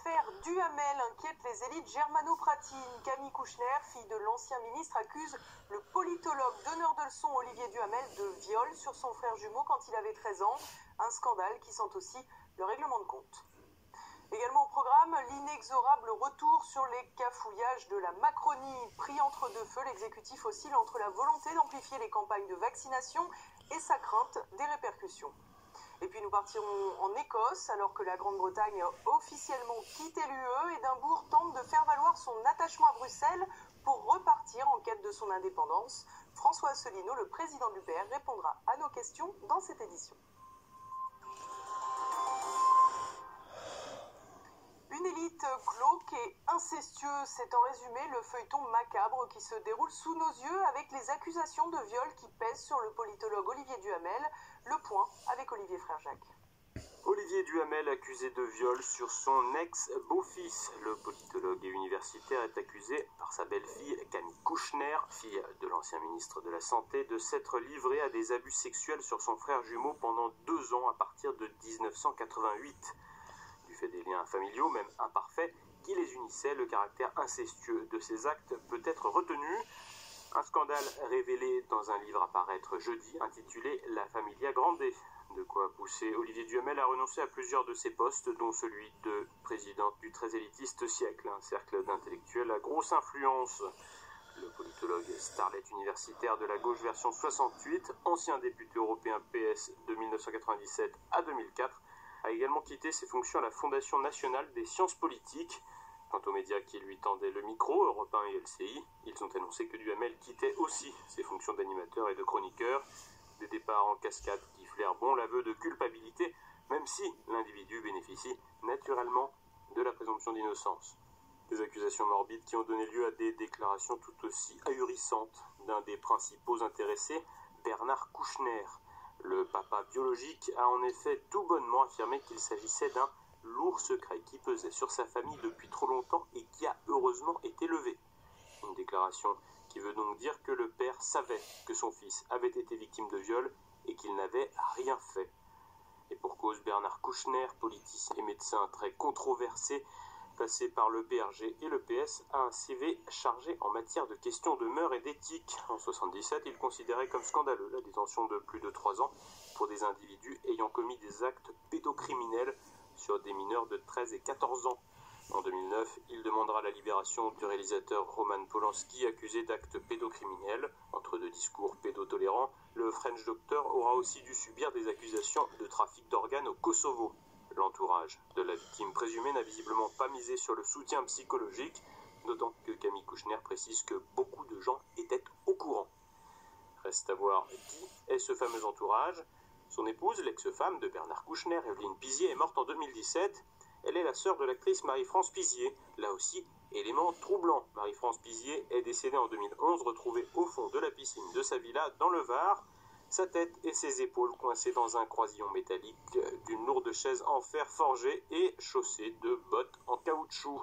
L'affaire Duhamel inquiète les élites germano-pratines. Camille Kouchner, fille de l'ancien ministre, accuse le politologue donneur de leçons Olivier Duhamel de viol sur son frère jumeau quand il avait 13 ans. Un scandale qui sent aussi le règlement de compte. Également au programme, l'inexorable retour sur les cafouillages de la Macronie. Pris entre deux feux, l'exécutif oscille entre la volonté d'amplifier les campagnes de vaccination et sa crainte des répercussions. Et puis nous partirons en Écosse, alors que la Grande-Bretagne a officiellement quitté l'UE, Édimbourg tente de faire valoir son attachement à Bruxelles pour repartir en quête de son indépendance. François Asselineau, le président de l'UPR, répondra à nos questions dans cette édition. Une élite glauque et incestueuse, c'est en résumé le feuilleton macabre qui se déroule sous nos yeux avec les accusations de viol qui pèsent sur le politologue Olivier Duhamel. Le point avec Olivier Frère-Jacques. Olivier Duhamel accusé de viol sur son ex-beau-fils. Le politologue et universitaire est accusé par sa belle-fille Camille Kouchner, fille de l'ancien ministre de la Santé, de s'être livré à des abus sexuels sur son frère jumeau pendant 2 ans à partir de 1988. Du fait des liens familiaux, même imparfaits, qui les unissaient, le caractère incestueux de ces actes peut être retenu. Un scandale révélé dans un livre à paraître jeudi, intitulé La Familia Grande. De quoi pousser Olivier Duhamel à renoncer à plusieurs de ses postes, dont celui de présidente du très élitiste Siècle, un cercle d'intellectuels à grosse influence. Le politologue starlet universitaire de la gauche version 68, ancien député européen PS de 1997 à 2004, a également quitté ses fonctions à la Fondation nationale des sciences politiques. Quant aux médias qui lui tendaient le micro, Europe 1 et LCI, ils ont annoncé que Duhamel quittait aussi ses fonctions d'animateur et de chroniqueur. Des départs en cascade qui flairent bon l'aveu de culpabilité, même si l'individu bénéficie naturellement de la présomption d'innocence. Des accusations morbides qui ont donné lieu à des déclarations tout aussi ahurissantes d'un des principaux intéressés, Bernard Kouchner. Le papa biologique a en effet tout bonnement affirmé qu'il s'agissait d'un lourd secret qui pesait sur sa famille depuis trop longtemps et qui a heureusement été levé. Une déclaration qui veut donc dire que le père savait que son fils avait été victime de viol et qu'il n'avait rien fait. Et pour cause, Bernard Kouchner, politicien et médecin très controversé, passé par le PRG et le PS, a un CV chargé en matière de questions de mœurs et d'éthique. En 1977, il considérait comme scandaleux la détention de plus de 3 ans pour des individus ayant commis des actes pédocriminels sur des mineurs de 13 et 14 ans. En 2009, il demandera la libération du réalisateur Roman Polanski, accusé d'actes pédocriminels. Entre deux discours pédotolérants, le French Doctor aura aussi dû subir des accusations de trafic d'organes au Kosovo. L'entourage de la victime présumée n'a visiblement pas misé sur le soutien psychologique, d'autant que Camille Kouchner précise que beaucoup de gens étaient au courant. Reste à voir qui est ce fameux entourage. Son épouse, l'ex-femme de Bernard Kouchner, Evelyne Pizier, est morte en 2017. Elle est la sœur de l'actrice Marie-France Pizier. Là aussi, élément troublant. Marie-France Pizier est décédée en 2011, retrouvée au fond de la piscine de sa villa dans le Var. Sa tête et ses épaules coincées dans un croisillon métallique d'une lourde chaise en fer forgé et chaussée de bottes en caoutchouc.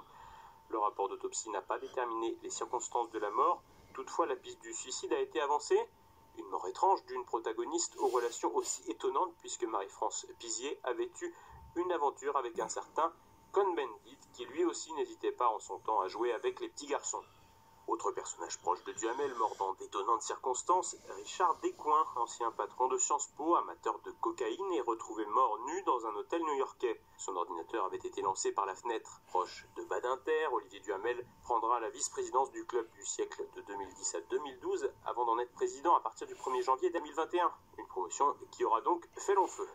Le rapport d'autopsie n'a pas déterminé les circonstances de la mort. Toutefois, la piste du suicide a été avancée. Une mort étrange d'une protagoniste aux relations aussi étonnantes puisque Marie-France Pizier avait eu une aventure avec un certain Cohn-Bendit qui lui aussi n'hésitait pas en son temps à jouer avec les petits garçons. Autre personnage proche de Duhamel, mort dans d'étonnantes circonstances, Richard Descoings, ancien patron de Sciences Po, amateur de cocaïne et retrouvé mort nu dans un hôtel new-yorkais. Son ordinateur avait été lancé par la fenêtre. Proche de Badinter, Olivier Duhamel prendra la vice-présidence du club du siècle de 2010 à 2012 avant d'en être président à partir du 1er janvier 2021. Une promotion qui aura donc fait long feu.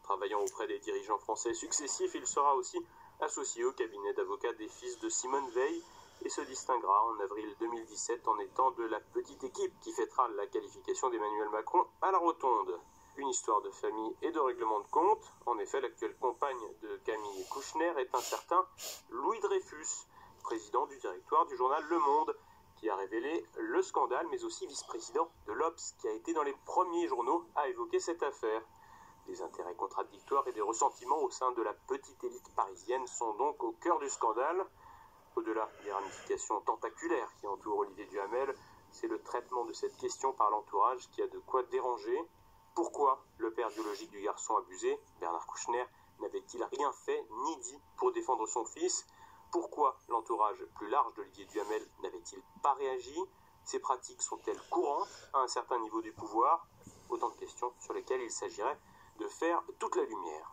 Travaillant auprès des dirigeants français successifs, il sera aussi associé au cabinet d'avocats des fils de Simone Veil et se distinguera en avril 2017 en étant de la petite équipe qui fêtera la qualification d'Emmanuel Macron à la Rotonde. Une histoire de famille et de règlement de compte. En effet, l'actuelle compagne de Camille Kouchner est un certain Louis Dreyfus, président du directoire du journal Le Monde, qui a révélé le scandale, mais aussi vice-président de l'Obs, qui a été dans les premiers journaux à évoquer cette affaire. Des intérêts contradictoires et des ressentiments au sein de la petite élite parisienne sont donc au cœur du scandale. Au-delà des ramifications tentaculaires qui entourent Olivier Duhamel, c'est le traitement de cette question par l'entourage qui a de quoi déranger. Pourquoi le père biologique du garçon abusé, Bernard Kouchner, n'avait-il rien fait ni dit pour défendre son fils ? Pourquoi l'entourage plus large d'Olivier Duhamel n'avait-il pas réagi? Ces pratiques sont-elles courantes à un certain niveau du pouvoir? Autant de questions sur lesquelles il s'agirait de faire toute la lumière.